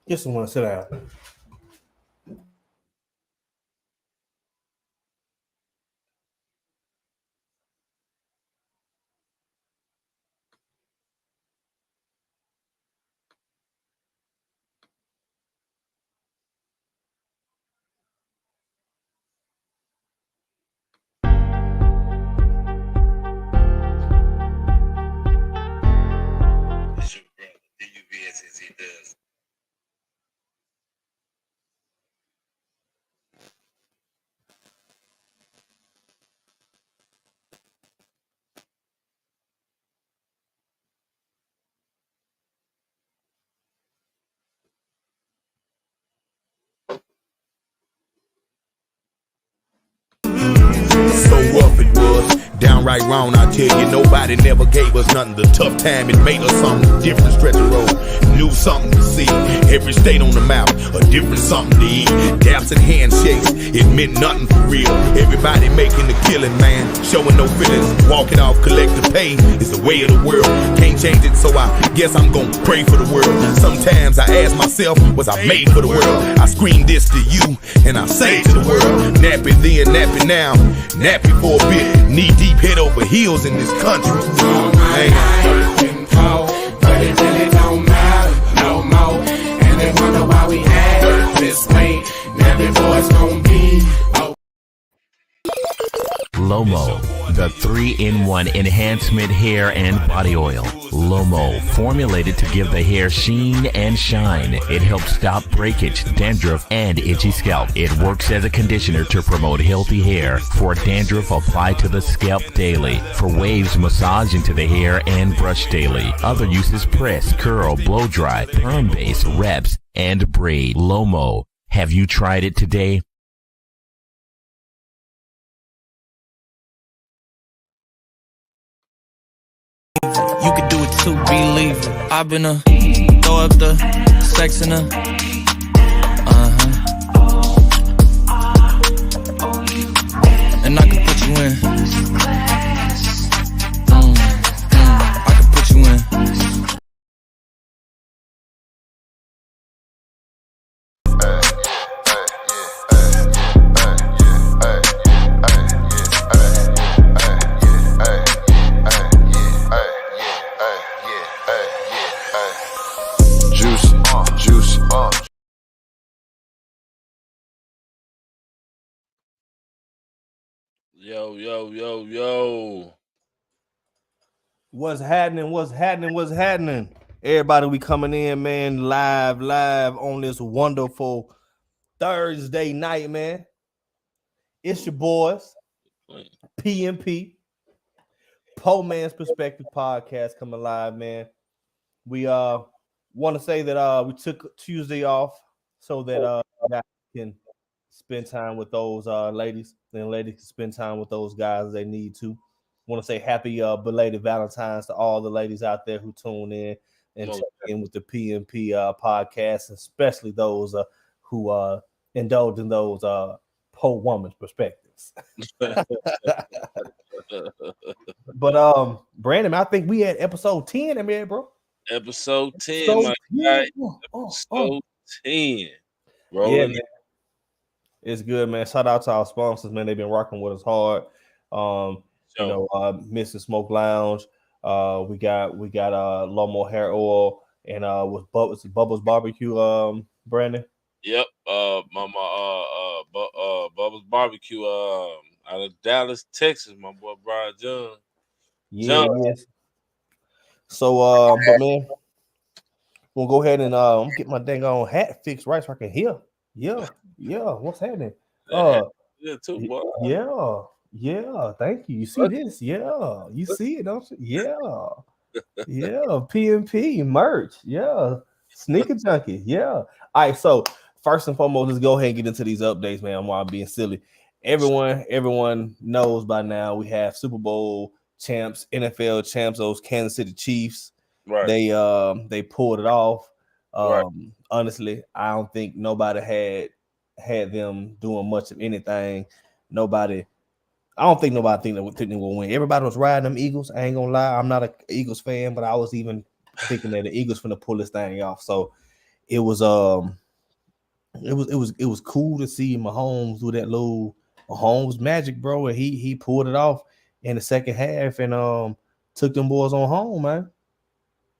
Get someone to sit down. It's your brother, DUBS, as he does. So rough it was, downright wrong. I tell you, nobody never gave us nothing. The tough time it made us something different. Stretch the road, new something to see. Every state on the map, a different something to eat. Daps and handshakes, it meant nothing for real. Everybody making the killing, man, showing no feelings. Walking off collective pay is the way of the world. Can't change it, so I guess I'm gonna pray for the world. Sometimes I ask myself, was I made for the world? I scream this to you, and I say to the world, nappy then, nappy now. Nappy for a bit, knee deep, head over heels in this country. But it really don't matter no more. And they wonder why we act this way. Now the boys gon' be. Lomo, the 3-in-1 enhancement hair and body oil. Lomo, formulated to give the hair sheen and shine. It helps stop breakage, dandruff, and itchy scalp. It works as a conditioner to promote healthy hair. For dandruff, apply to the scalp daily. For waves, massage into the hair and brush daily. Other uses: press, curl, blow dry, perm base, reps, and braid. Lomo. Have you tried it today? You could do it too, believe it. I've been throw up the sex in and I can put you in. I can put you in. Yo. What's happening? What's happening? What's happening? Everybody, we coming in, man, live on this wonderful Thursday night, man. It's your boys, PMP, Po Man's Perspective Podcast, coming live, man. We want to say that we took Tuesday off so that guys can spend time with those ladies, and ladies can spend time with those guys they need to. Want to say happy belated Valentine's to all the ladies out there who tune in and check in with the PMP podcast, especially those who indulge in those Po woman's perspectives. But Brandon, I think we had episode 10. I mean, bro. Episode 10, my guy. Episode 10. Rolling. Yeah, it's good, man. Shout out to our sponsors, man. They've been working with us hard. Mr. Smoke Lounge. We got Lomo hair oil and with Bubba's Barbecue. Brandon. Yep. Bubba's Barbecue. Out of Dallas, Texas. My boy Brian John. Yes. So, but man, we'll go ahead and get my dang on hat fixed right so I can hear. Yeah. What's happening? Too, boy. Yeah. Thank you. You see this? Yeah. You see it, don't you? Yeah. PMP merch. Yeah. Sneaker junkie. Yeah. All right. So first and foremost, let's go ahead and get into these updates, man. While I'm being silly. Everyone knows by now we have Super Bowl champs, NFL champs, those Kansas City Chiefs. Right. They pulled it off. Right. Honestly, I don't think nobody had them doing much of anything. I don't think nobody think they will win. Everybody was riding them Eagles. I ain't gonna lie, I'm not an Eagles fan, but I was even thinking that the Eagles finna pull this thing off. So it was it was cool to see Mahomes do that little Mahomes magic, bro, and he pulled it off in the second half and took them boys on home, man.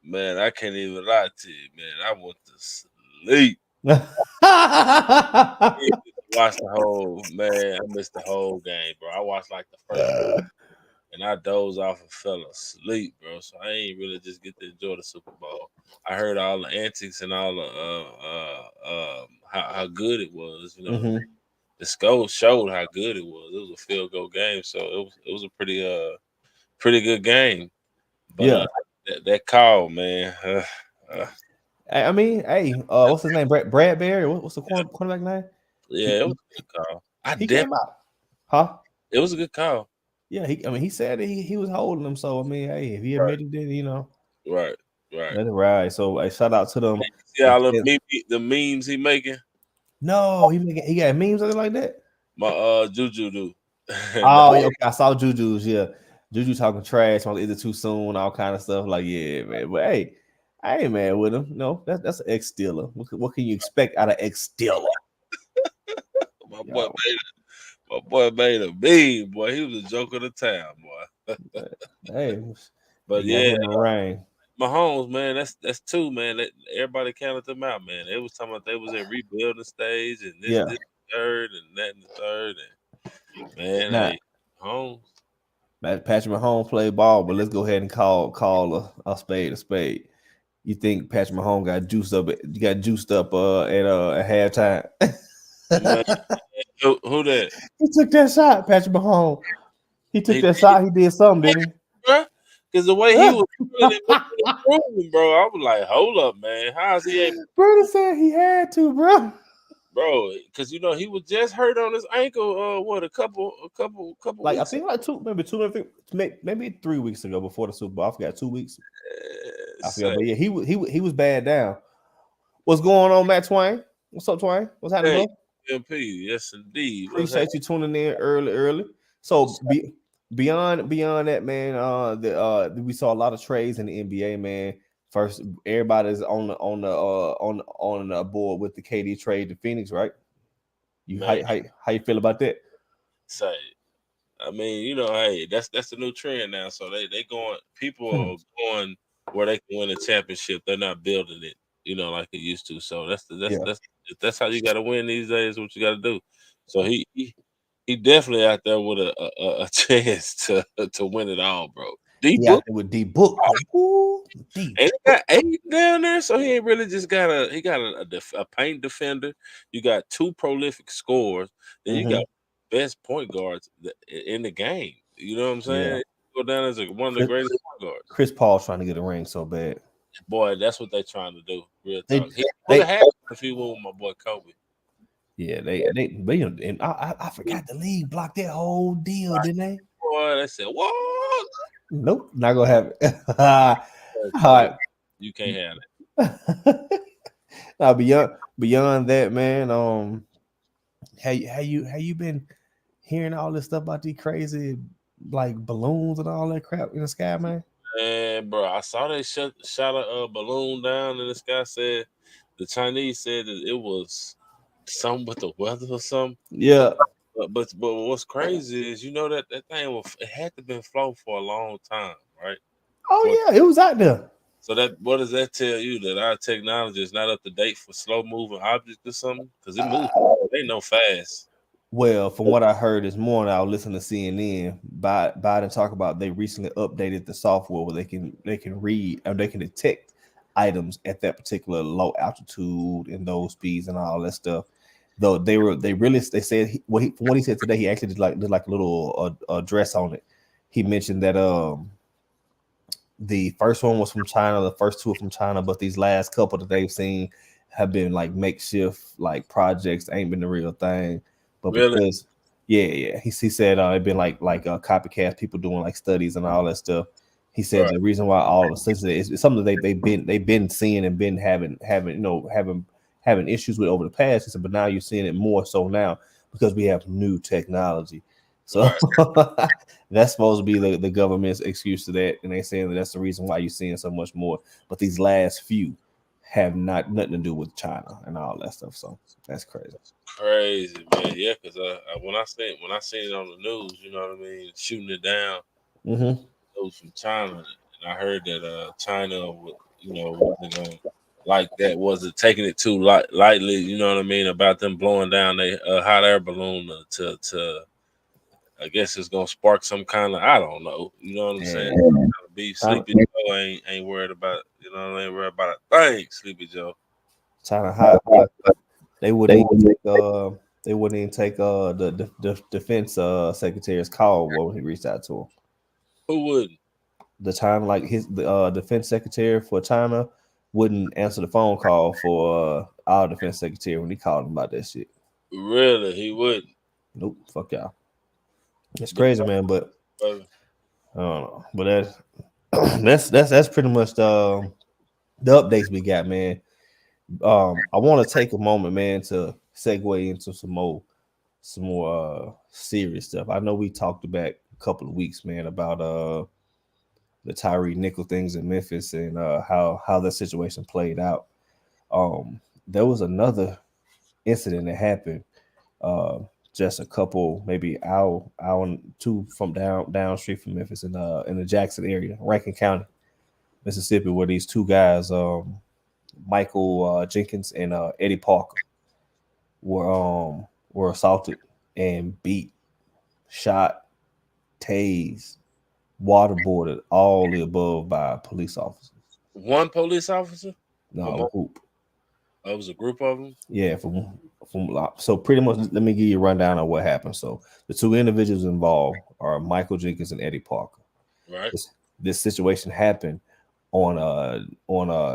Man, I can't even lie to you, man. I went to sleep. Watched the whole man. I missed the whole game, bro. I watched like the first one, and I dozed off and fell asleep, bro. So I ain't really just get to enjoy the Super Bowl. I heard all the antics and all the how good it was. You know, Mhm. the score showed how good it was. It was a field goal game, so it was a pretty good game. But Yeah. that call, man. I mean, hey, what's his name? Bradbury. What's the cornerback name? Yeah, it was a good call. He came out, huh? It was a good call. Yeah, he said that he was holding him. So I mean, hey, if he admitted it, you know, Right. let it ride. So hey, shout out to them. See all the memes he making? No, he got memes like that. My Juju do. Oh, yeah, okay. I saw Juju's. Yeah, Juju talking trash on either too soon, all kind of stuff. Like, yeah, man. But hey, I ain't mad with him. No, that's an ex Steeler. What can you expect out of ex Steeler? My boy made a meme, boy. He was a joke of the town, boy. Hey, but yeah, rain. Mahomes, man, that's two, man. Everybody counted them out, man. They was talking about they was in rebuilding stage and this third and that and the third, and man, hey, Mahomes. Patrick Mahomes played ball, but let's go ahead and call a spade a spade. You think Patrick Mahomes got juiced up? You got juiced up at halftime. Man, who that? He took that shot, Patrick Mahomes. He took that shot. He did something, didn't he? Because the way he was improving, bro, I was like, hold up, man. How is he able? Brother said he had to, bro. Bro, because you know he was just hurt on his ankle. What a couple like weeks I think like maybe 3 weeks ago before the Super Bowl. I forgot 2 weeks. I forgot, but yeah, he was bad down. What's going on, Matt Twain? What's up, Twain? What's happening, bro? MP, yes indeed. Appreciate you tuning in early. So beyond that, man, we saw a lot of trades in the NBA, man. First, everybody's on the board with the KD trade to Phoenix, right? How you feel about that? Say, I mean, you know, hey, that's the new trend now. So they going, people are going where they can win a championship. They're not building it, you know, like they used to. So that's how you got to win these days. What you got to do. So he definitely out there with a chance to win it all, bro. D-Book with D-Book. And he got 8 down there, so he ain't really just got a paint defender. You got 2 prolific scorers. Then you got best point guards in the game. You know what I'm saying? Yeah. Go down as one of the greatest point guards. Chris Paul's trying to get a ring so bad. Boy, that's what they're trying to do. Real talk. He would have had it if he went with my boy Kobe. Yeah, they and I forgot the league blocked that whole deal, didn't they? Boy, they said what? Nope, not gonna have it. All right, you can't have it. Now beyond that, man, how you been hearing all this stuff about these crazy like balloons and all that crap in the sky, man? And bro, I saw they shot a balloon down in the sky. Said the Chinese said that it was something with the weather or something. Yeah. But what's crazy is, you know, that thing it had to been flown for a long time, right? Oh yeah, it was out there. So what does that tell you? That our technology is not up to date for slow moving objects or something? Because it moves, they know fast. Well, from what I heard this morning, I was listening to CNN. Biden talk about they recently updated the software where they can read and they can detect items at that particular low altitude and those speeds and all that stuff. Though they said what he said today, he actually did like a little address on it. He mentioned that the first one was from China, the first 2 are from China, but these last couple that they've seen have been like makeshift like projects, ain't been the real thing. But really? Because he said it been like copycats, people doing like studies and all that stuff. He said the reason why all of this is something that they've been seeing and been having issues with over the past. He said, but now you're seeing it more so now because we have new technology. So that's supposed to be the government's excuse to that, and they're saying that's the reason why you're seeing so much more. But these last few have nothing to do with China and all that stuff. So that's crazy. Crazy, man. Yeah, because when I seen it on the news, you know what I mean, shooting it down, Mm-hmm. it was from China, and I heard that China, wasn't going like that, wasn't taking it too lightly. You know what I mean, about them blowing down a hot air balloon to I guess it's gonna spark some kind of, I don't know. You know what I'm saying? Be Sleepy Joe ain't worried about, ain't worried about a thing. Sleepy Joe. China hot, but they wouldn't even take the defense secretary's call when he reached out to him. Who wouldn't? The China, like the defense secretary for China, wouldn't answer the phone call for our defense secretary when he called him about that shit. Really, he wouldn't. Nope, fuck y'all. It's crazy, man. But I don't know. But that's pretty much the updates we got, man. I want to take a moment, man, to segue into some more serious stuff. I know we talked back a couple of weeks, man, about the Tyree Nickel things in Memphis and how that situation played out. There was another incident that happened just a couple, maybe hour and two from down street from Memphis in the Jackson area, Rankin County, Mississippi, where these two guys, Michael Jenkins and Eddie Parker, were assaulted and beat, shot, tased, waterboarded, all the above by police officers. One police officer? No, a group. Oh, it was a group of them? Yeah, so pretty much, let me give you a rundown of what happened. So the two individuals involved are Michael Jenkins and Eddie Parker. Right. This situation happened on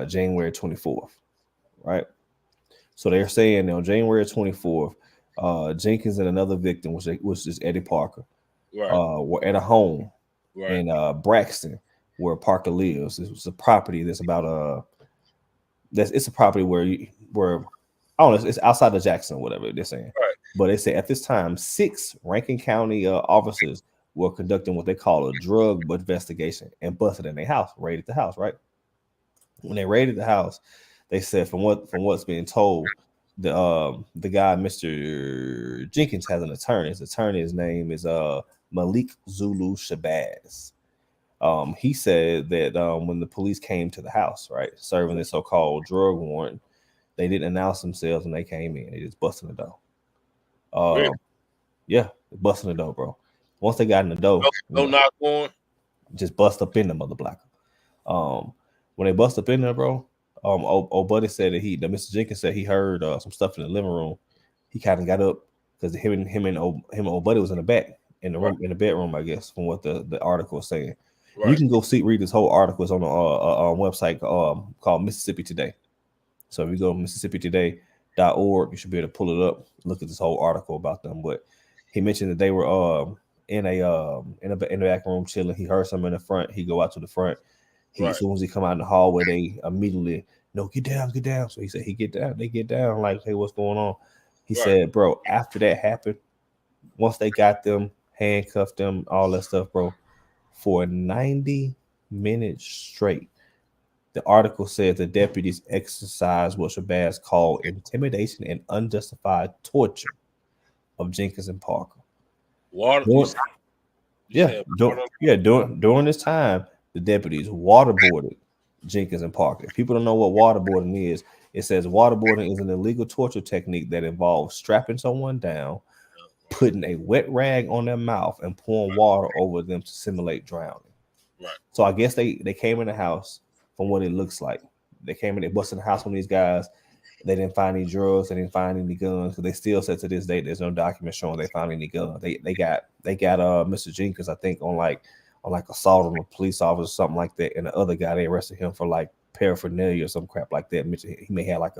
January 24th, right? So they're saying on January 24th, Jenkins and another victim, which is Eddie Parker, right, were at a home right, in Braxton, where Parker lives. This was a property that's about it's a property where I don't know, it's outside of Jackson, whatever they're saying. right. But they say at this time, 6 Rankin County officers were conducting what they call a drug investigation and busted in their house, raided the house, right? When they raided the house, they said from what's being told, the guy, Mr. Jenkins, has an attorney. His attorney's name is Malik Zulu Shabazz. He said that when the police came to the house, right, serving the so-called drug warrant, they didn't announce themselves when they came in. They just busted the door. Really? Yeah, busting the door, bro. Once they got in the door, no knock on, just bust up in the mother blacker. When they bust up in there, bro, old buddy said that Mr. Jenkins said he heard some stuff in the living room. He kind of got up because him and old buddy was in the back in the room, in the bedroom, I guess, from what the article was saying. Right. You can go read this whole article. It's on a website called Mississippi Today. So if you go to MississippiToday.org, you should be able to pull it up, look at this whole article about them. But he mentioned that they were in the back room chilling. He heard something in the front. He go out to the front. As soon as he come out in the hallway, they immediately, no, get down. So he said, he get down. They get down. Like, hey, what's going on? He said, bro, after that happened, once they got them, handcuffed them, all that stuff, bro, for 90 minutes straight, the article said the deputies exercised what Shabazz called intimidation and unjustified torture of Jenkins and Parker. During this time, the deputies waterboarded Jenkins and Parker. If people don't know what waterboarding is, it says waterboarding is an illegal torture technique that involves strapping someone down, putting a wet rag on their mouth, and pouring water over them to simulate drowning. Right. So I guess they came in the house. From what it looks like, they came in, they busted the house on these guys. They didn't find any drugs, they didn't find any guns. Because they still said to this day, there's no document showing they found any guns. They got Mr. Jenkins, I think, on like assault on a police officer, or something like that. And the other guy, they arrested him for like paraphernalia or some crap like that. He may have like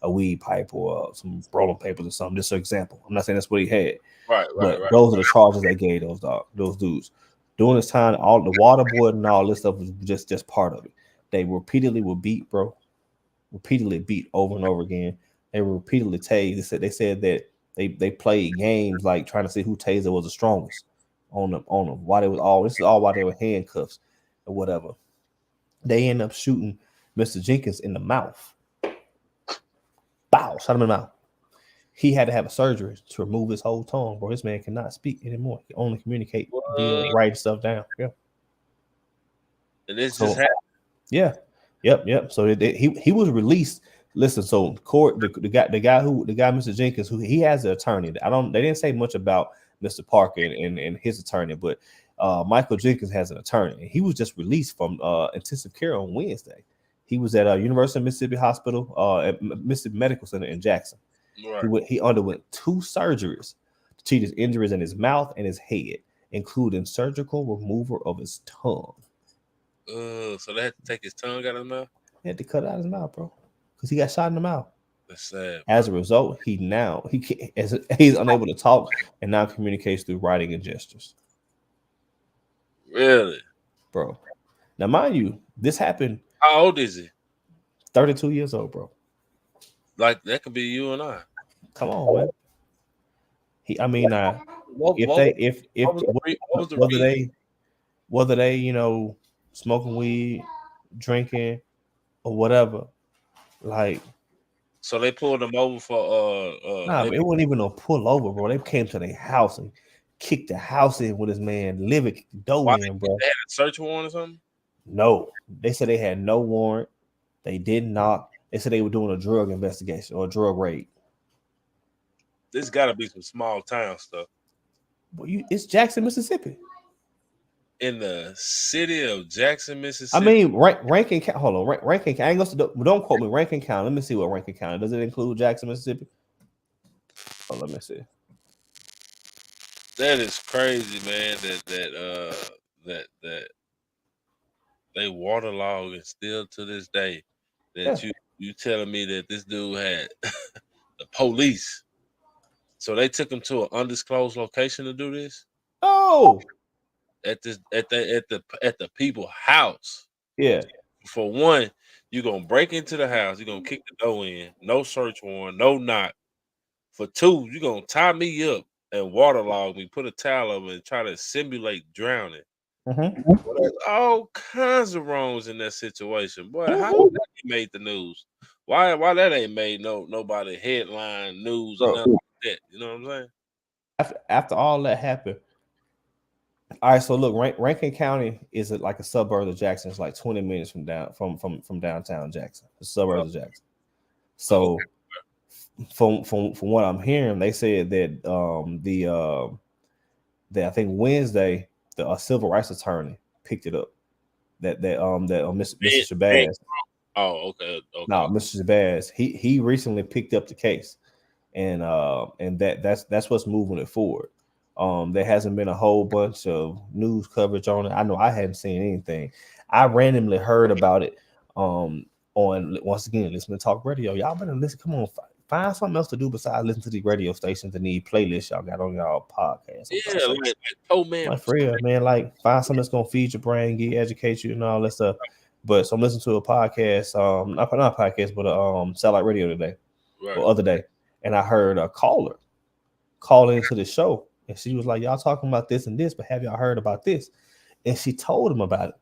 a weed pipe or some rolling papers or something. Just an example. I'm not saying that's what he had. Right. Those are the charges they gave those dudes. During this time, all the waterboard and all this stuff was just part of it. They repeatedly were beat, bro. Repeatedly beat over and over again. They were repeatedly tased. They said that they played games like trying to see who taser was the strongest on them. While they was this is all while they were handcuffs or whatever. They end up shooting Mr. Jenkins in the mouth pow, shot him in the mouth. He had to have a surgery to remove his whole tongue, bro. This man cannot speak anymore. He can only communicate via writing stuff down. Yeah. And this just happened. Yeah. Yep. So he was released. Listen, so court the guy Mr. Jenkins, who he has an attorney. They didn't say much about Mr. Parker and his attorney, but Michael Jenkins has an attorney. He was just released from intensive care on Wednesday. He was at University of Mississippi Hospital, at Mississippi Medical Center in Jackson. Right. He underwent 2 surgeries to treat his injuries in his mouth and his head, including surgical removal of his tongue. So they had to take his tongue out of his mouth? They had to cut out his mouth, bro, because he got shot in the mouth. That's sad. As a result, he's unable to talk and now communicates through writing and gestures. Really? Bro. Now, mind you, this happened. How old is he? 32 years old, bro. Like, that could be you and I. Come on, man. Whether they, you know, smoking weed, drinking, or whatever, like. So they pulled him over for it wasn't even a pull over, bro. They came to their house and kicked the house in with his man, living the door in, bro. They had a search warrant or something? No, they said they had no warrant. They did not. They said they were doing a drug investigation or a drug raid. This got to be some small town stuff. Well, it's Jackson, Mississippi. In the city of Jackson, Mississippi. I mean, Rankin County. Hold on, Rankin County. Don't quote me. Rankin County. Let me see what Rankin County. Does it include Jackson, Mississippi? Oh, let me see. That is crazy, man. That they waterlog and still to this day. That you telling me that this dude had the police. So they took him to an undisclosed location to do this? Oh. At the people's house. Yeah. For one, you're gonna break into the house, you're gonna kick the door in, no search warrant, no knock. For 2, you're gonna tie me up and waterlog me, put a towel over and try to simulate drowning. Mm-hmm. Well, there's all kinds of wrongs in that situation. Boy, how that made the news? Why that ain't made nobody headline news or nothing like that? You know what I'm saying? After all that happened. All right, so look, Rankin County is like a suburb of Jackson. It's like 20 minutes from downtown Jackson, the suburbs of Jackson. So, from what I'm hearing, they said that that I think Wednesday the civil rights attorney picked it up. Mr. Shabazz. Oh, okay. No, Mr. Shabazz. He recently picked up the case, and that's what's moving it forward. There hasn't been a whole bunch of news coverage on it. I know I hadn't seen anything. I randomly heard about it on once again listening to talk radio. Y'all better listen. Come on, find something else to do besides listen to these radio stations that need playlists y'all got on y'all podcast. Yeah, like for real, man. Like find something that's gonna feed your brain, educate you, and all that stuff. But so I'm listening to a podcast, not a podcast, but a satellite radio today, or other day, and I heard a caller call into the show. And she was like, y'all talking about this and this, but have y'all heard about this? And she told him about it.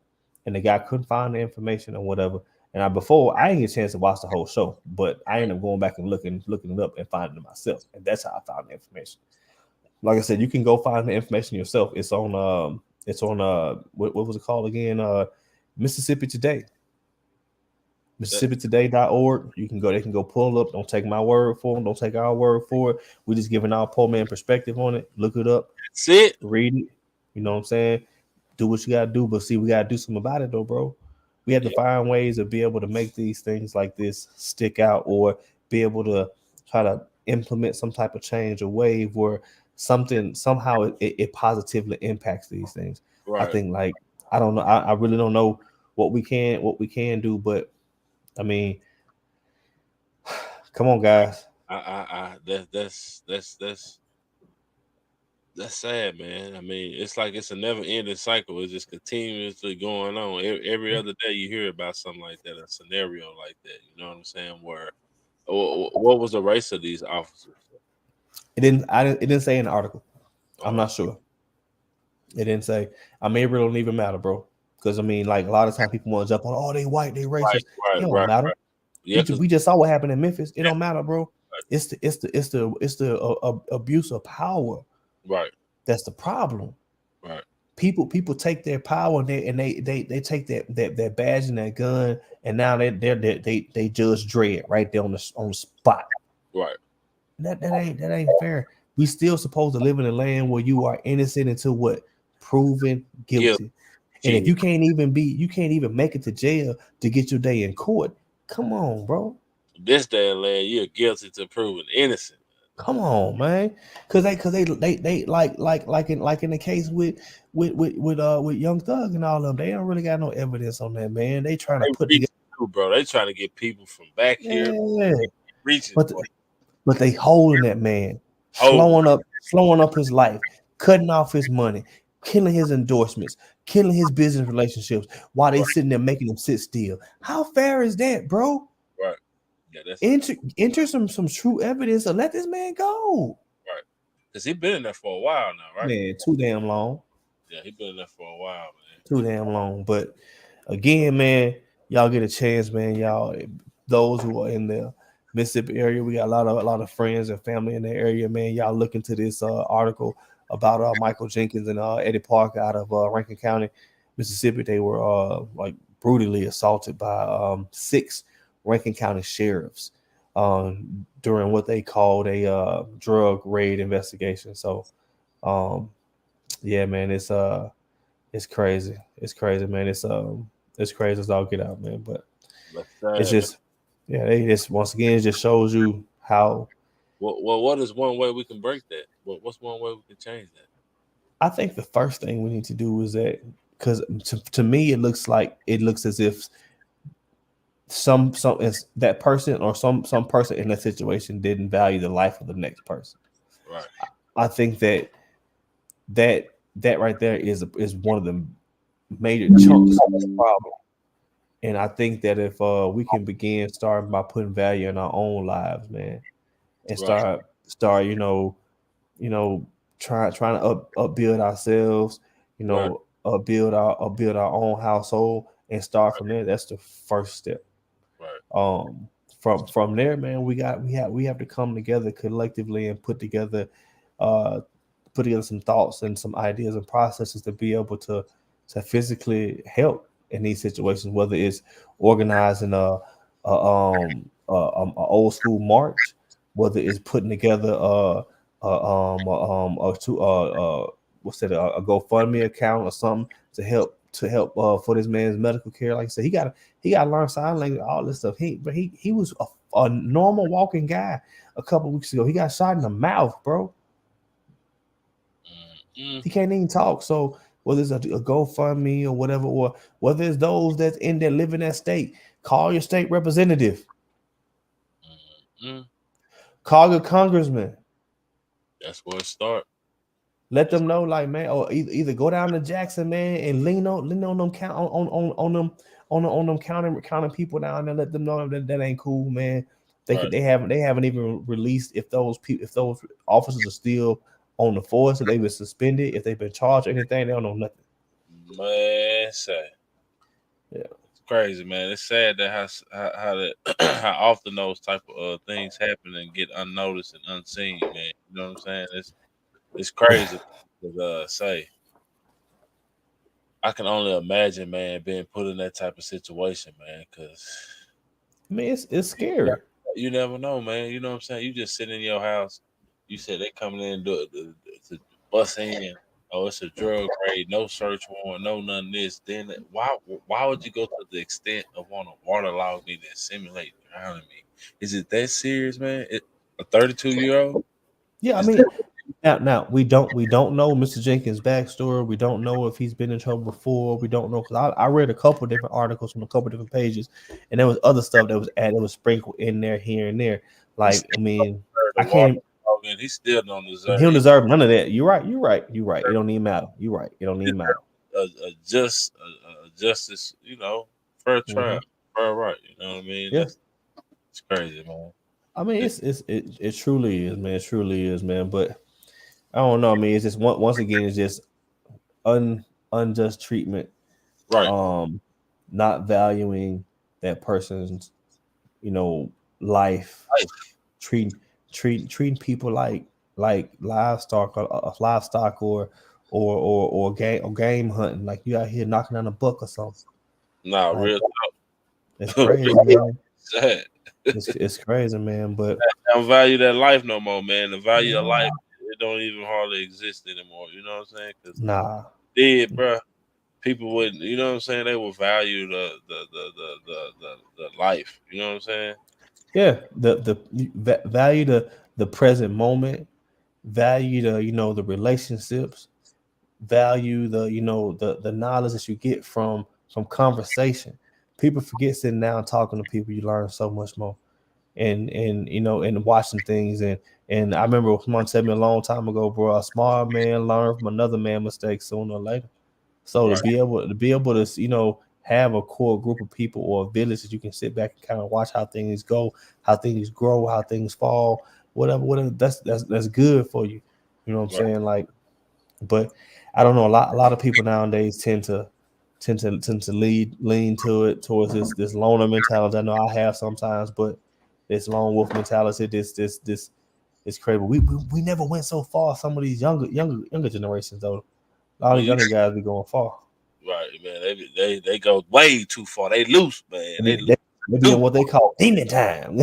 And the guy couldn't find the information or whatever. And I didn't get a chance to watch the whole show, but I ended up going back and looking it up and finding it myself. And that's how I found the information. Like I said, you can go find the information yourself. It's on what was it called again? Mississippi Today. MississippiToday.org. They can go pull it up. Don't take my word for it. Don't take our word for it. We're just giving our poor man perspective on it. Look it up. That's it. Read it. You know what I'm saying? Do what you gotta do, but see, we gotta do something about it though, bro. We have to find ways to be able to make these things like this stick out, or be able to try to implement some type of change or wave where somehow it positively impacts these things. Right. I think I don't know. I really don't know what we can do, but I mean, come on, guys. That's sad, man. I mean, it's like it's a never-ending cycle. It's just continuously going on. Every other day, you hear about something like that, a scenario like that. You know what I'm saying? Where, what was the race of these officers? It didn't say in the article. I'm not sure. It didn't say. I mean, it really don't even matter, bro. Because I mean, like a lot of times people want to jump on, oh, they white, they racist. It don't matter. Right. Yeah, we just saw what happened in Memphis. It don't matter, bro. It's the abuse of power. Right. That's the problem. Right. People take their power and they take that badge and that gun, and now they judge Dredd right there on the spot. Right. That ain't fair. We still supposed to live in a land where you are innocent until what? Proven guilty. And if you can't even make it to jail to get your day in court, come on, bro. This day and land, you're guilty to proven innocent. Come on, man. Cause they like in the case with Young Thug and all of them, they don't really got no evidence on that, man. They trying to put together, bro. They trying to get people from back here reaching, but they holding that man, slowing up his life, cutting off his money, killing his endorsements, killing his business relationships while they sitting there making him sit still. How fair is that, bro? Right. Yeah, enter some true evidence and let this man go. Right. Because he been in there for a while now, right? Man, too damn long. Yeah, he been in there for a while, man. Too damn long. But again, man, y'all get a chance, man. Y'all, those who are in the Mississippi area, we got a lot of friends and family in the area, man. Y'all look into this article about Michael Jenkins and Eddie Parker out of Rankin County, Mississippi. They were like brutally assaulted by 6 Rankin County sheriffs during what they called a drug raid investigation. So, yeah, man, it's crazy. It's crazy, man. It's crazy as all get out, man. But it's just, yeah, they just once again it just shows you how. Well, what is one way we can break that? What's one way we can change that? I think the first thing we need to do is that, because to me it looks as if some that person or some person in that situation didn't value the life of the next person. Right. I think that right there is one of the major chunks of the problem. And I think that if we can begin starting by putting value in our own lives, man, and start trying to upbuild ourselves, build our own household and start from there. That's the first step. Right. From there, man, we have to come together collectively and put together some thoughts and some ideas and processes to be able to physically help in these situations, whether it's organizing a old school march, whether it's putting together a GoFundMe account or something to help for this man's medical care. Like I said, he got to learn sign language, all this stuff. He was a normal walking guy a couple weeks ago. He got shot in the mouth, bro. He can't even talk. So whether it's a GoFundMe or whatever, or whether it's those that's in there live in that state, call your state representative. Call your congressman. That's where it starts. Let them know, like, man, or either go down to Jackson, man, and lean on them counting people down there. Let them know that ain't cool, man. They haven't even released if those officers are still on the force, if they've been suspended, if they've been charged or anything. They don't know nothing. Man, sad. Yeah, it's crazy, man. It's sad that how often those type of things happen and get unnoticed and unseen, man. You know what I'm saying? It's crazy to say. I can only imagine, man, being put in that type of situation, man, because I mean, it's scary. You never know, man. You know what I'm saying? You just sit in your house. You said they coming in to bust in. Oh, it's a drug raid. No search warrant. No none of this. Then why would you go to the extent of want to waterlog me and simulate drowning me? Is it that serious, man? A 32-year-old? Yeah, I mean, now we don't know Mr. Jenkins' backstory. We don't know if he's been in trouble before. We don't know, because I read a couple different articles from a couple different pages, and there was other stuff that was added, that was sprinkled in there here and there. Like, I mean, I can't. He still don't deserve. He don't deserve none of that. You're right. It don't even matter. You're right. It don't even matter. A justice, fair trial, fair right. You know what I mean? Yes. It's crazy, man. I mean, it truly is, man. It truly is, man. But I don't know. I mean, it's just once again, it's just unjust treatment. Right. Not valuing that person's, life. treating people like livestock or game hunting, like you out here knocking down a buck or something. Nah, Like, real talk. it's crazy, man. Sad. It's crazy, man. But I don't value that life no more, man. The value of life, it don't even hardly exist anymore. You know what I'm saying? Because nah, bro, people wouldn't. You know what I'm saying? They would value the life. You know what I'm saying? yeah. Value the present moment, value the relationships, value the knowledge that you get from conversation. People forget sitting down talking to people. You learn so much more, and and watching things. And I remember someone said me a long time ago, bro, a smart man learn from another man's mistakes sooner or later. So Right. to be able to have a core group of people or a village that you can sit back and kind of watch how things go, how things grow, how things fall, whatever. That's good for you. You know what I'm saying? Like, but I don't know. A lot of people nowadays tend to lean to it towards this loner mentality. I know I have sometimes, but this lone wolf mentality, this is crazy. We never went so far. Some of these younger generations though, a lot of younger guys be going far. Right, man. They go way too far. They loose, man. They be in what they call demon time.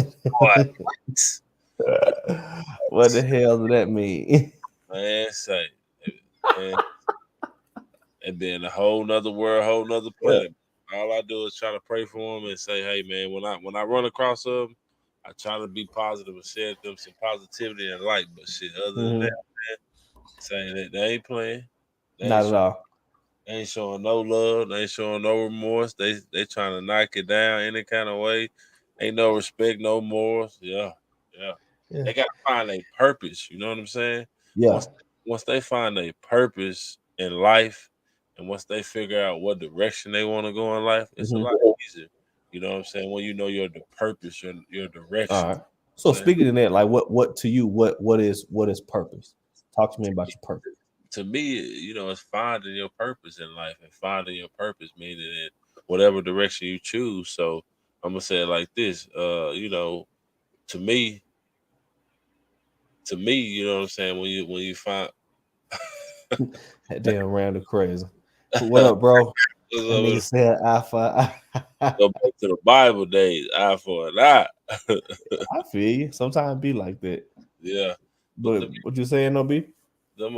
What the hell does that mean? Man, say, man, and then a whole nother world, whole nother planet. Yeah. All I do is try to pray for them and say, hey, man, when I run across them, I try to be positive and share them some positivity and light. But shit, other than that, man, saying that they ain't playing. Not at all. They ain't showing no love. They ain't showing no remorse. They trying to knock it down any kind of way. Ain't no respect, no morals. Yeah. They got to find a purpose. You know what I'm saying? Yeah. Once they find a purpose in life, and once they figure out what direction they want to go in life, it's a lot easier. You know what I'm saying? When you know your purpose, your direction. All right. So speaking of that, like what to you, what is purpose? Talk to me about your purpose. To me, it's finding your purpose in life, and finding your purpose meaning in whatever direction you choose. So I'm gonna say it like this, to me, you know what I'm saying, when you find that damn random crazy. What up, bro? That nigga said eye for eye. Go back to the Bible days, eye for an eye. I feel you. Sometimes it be like that. Yeah. But what you saying, no B? You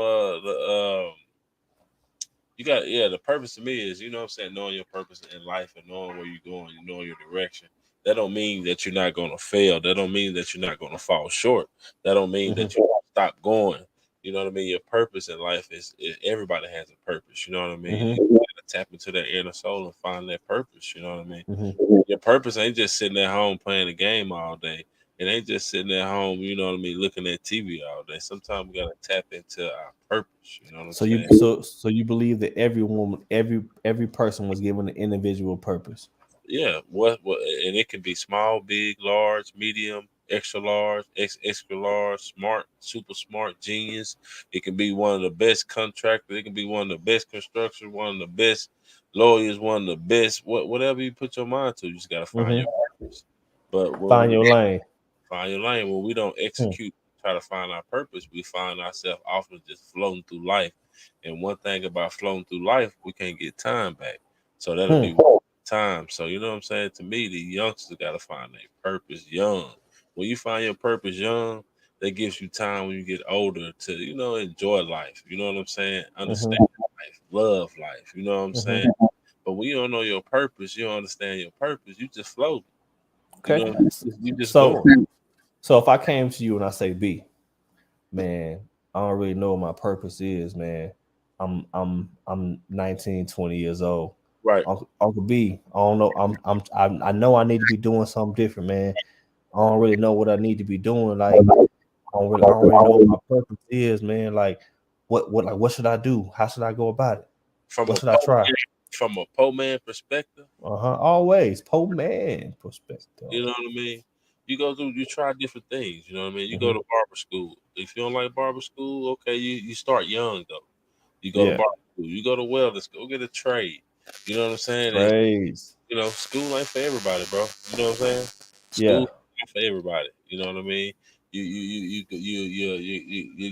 got the purpose to me is, you know what I'm saying, knowing your purpose in life and knowing where you're going, knowing your direction. That don't mean that you're not gonna fail. That don't mean that you're not gonna fall short. That don't mean that you stop going. You know what I mean? Your purpose in life is everybody has a purpose. You know what I mean? You gotta tap into that inner soul and find that purpose. You know what I mean? Your purpose ain't just sitting at home playing a game all day. It ain't just sitting at home, you know what I mean, looking at TV all day. Sometimes we gotta tap into our purpose. You know what I'm saying? So you believe that every person was given an individual purpose. Yeah, what and it can be small, big, large, medium, extra large, extra large, smart, super smart, genius. It can be one of the best contractors. It can be one of the best construction, one of the best lawyers, one of the best. Whatever you put your mind to, you just gotta find your purpose. But find your lane. Find your lane. When we don't execute, try to find our purpose, we find ourselves often just floating through life. And one thing about floating through life, we can't get time back. So that'll be time. So you know what I'm saying? To me, the youngsters got to find their purpose young. When you find your purpose young, that gives you time when you get older to, enjoy life. You know what I'm saying? Understand life, love life. You know what I'm saying? But when you don't know your purpose, you don't understand your purpose, you just float. Okay. You just so if I came to you and I say, B, man, I don't really know what my purpose is, man. I'm 19, 20 years old. Right. Uncle B, I don't know. I know I need to be doing something different, man. I don't really know what I need to be doing. Like, I don't really know what my purpose is, man. Like, what should I do? How should I go about it? What should I try? From a poor man perspective. Always poor man perspective. You know what I mean? You try different things. You know what I mean? You go to barber school. If you don't like barber school, okay, you start young though. You go to barber school. You go to welding school. Get a trade. You know what I'm saying? Trades. School ain't for everybody, bro. You know what I'm saying? School ain't for everybody. You know what I mean? you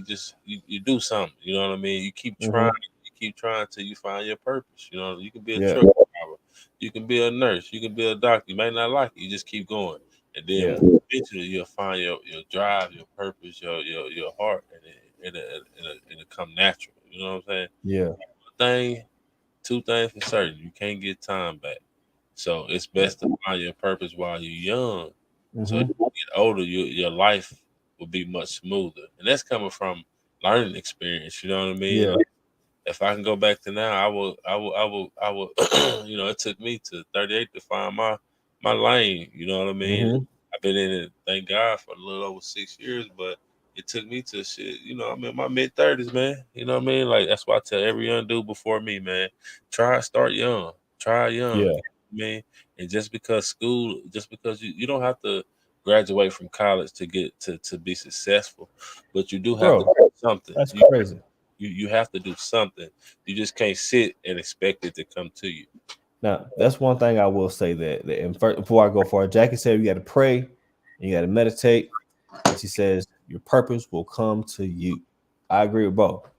just you do something. You know what I mean? You keep trying. You keep trying till you find your purpose. You know, you can be a truck driver, you can be a nurse, you can be a doctor. You may not like it. You just keep going, and then eventually you'll find your drive, your purpose, your heart, and it'll come natural. You know what I'm saying? Yeah. Two things for certain: you can't get time back. So it's best to find your purpose while you're young. So as you get older, your life will be much smoother, and that's coming from learning experience. You know what I mean? Yeah. Like, if I can go back to now, I will. You know, it took me to 38 to find my lane. You know what I mean? I've been in it, thank God, for a little over 6 years, but it took me to shit. You know, I'm in my mid-30s, man. You know what I mean? Like that's why I tell every young dude before me, man, start young, try young. Yeah. You know what I mean? And just because you don't have to graduate from college to get to be successful, but you do have to do something. That's crazy. You have to do something. You just can't sit and expect it to come to you. Now, that's one thing I will say that and before I go far, Jackie said you got to pray and you got to meditate. And she says your purpose will come to you. I agree with both.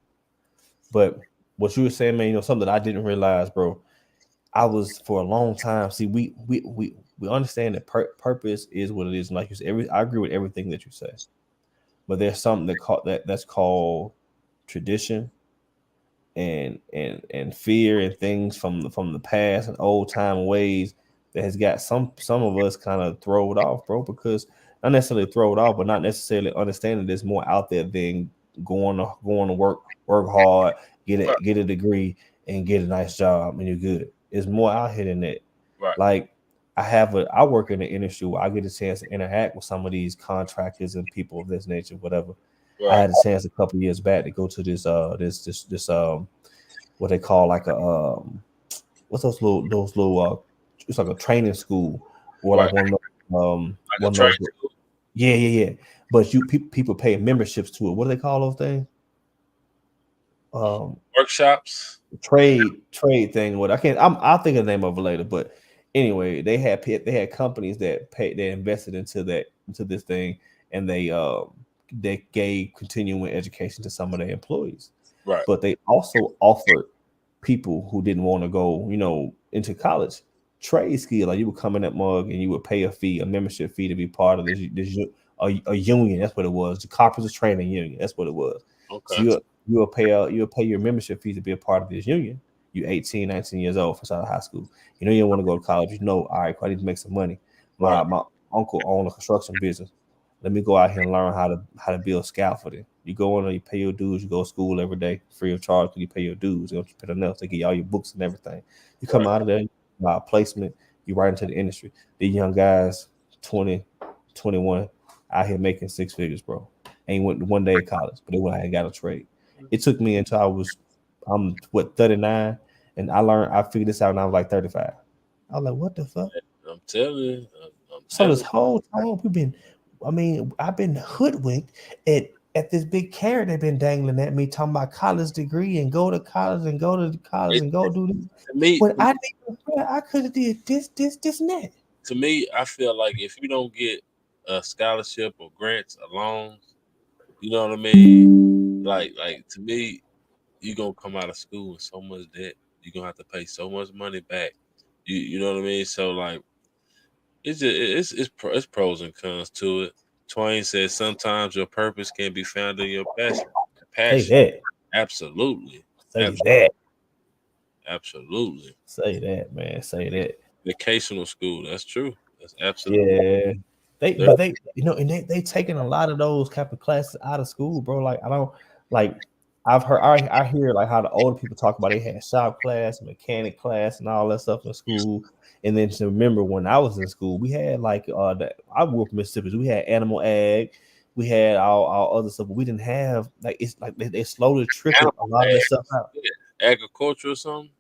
But what you were saying, man, you know, something that I didn't realize, bro. I was for a long time. See, we understand that purpose is what it is. And like you said, I agree with everything that you say. But there's something that's called tradition and fear and things from the past and old time ways that has got some of us kind of thrown off, bro, because not necessarily thrown off, but not necessarily understanding there's more out there than going to work hard, get a degree and get a nice job and you're good. There's more out here than that. Right. Like I work in the industry where I get a chance to interact with some of these contractors and people of this nature, whatever. Right. I had a chance a couple of years back to go to this what they call like a what's those little it's like a training school or like one of those yeah. But people pay memberships to it. What do they call those things? Workshops, trade thing. What I'll think of the name of it later. But anyway, they had companies that invested into this thing, and they gave continuing education to some of their employees. Right. But they also offered people who didn't want to go, you know, into college trade skill. Like you would come in that mug and you would pay a membership fee to be part of this a union. That's what it was. The Carpenters Training Union. That's what it was. Okay. So you'll pay your membership fee to be a part of this union. You're 18, 19 years old, fresh out of high school. You know you don't want to go to college. You know, all right, I need to make some money. My uncle owned a construction business. Let me go out here and learn how to build scaffolding. You go in there, you pay your dues, you go to school every day, free of charge, you pay your dues. They don't pay nothing else. They give you all your books and everything. You come out of there, you buy a placement, you right into the industry. These young guys, 20, 21, out here making six figures, bro. Ain't went one day of college, but they went out and got a trade. It took me until I'm 39, and I figured this out when I was like 35. I was like, what the fuck? I'm telling you. So this whole time I've been hoodwinked at this big carrot they've been dangling at me, talking about college degree and go to college and go to college and go do this. When I could have did this and that. To me, I feel like if you don't get a scholarship or grants or loans, you know what I mean? Like to me, you're gonna come out of school with so much debt. You're gonna have to pay so much money back. You know what I mean? So like it's pros and cons to it. Twain says sometimes your purpose can be found in your passion. Say that. Absolutely. That. Absolutely. Say that, man. Say that. Vocational school. That's true. That's absolutely. Yeah. They you know, and they taking a lot of those type of classes out of school, bro. Like I hear like how the older people talk about they had shop class, mechanic class, and all that stuff in school. And then to remember when I was in school, we had like I grew up in Mississippi. We had animal ag, we had all other stuff, but we didn't have like it's like they slowly trickled a lot of that stuff out. Agriculture or something.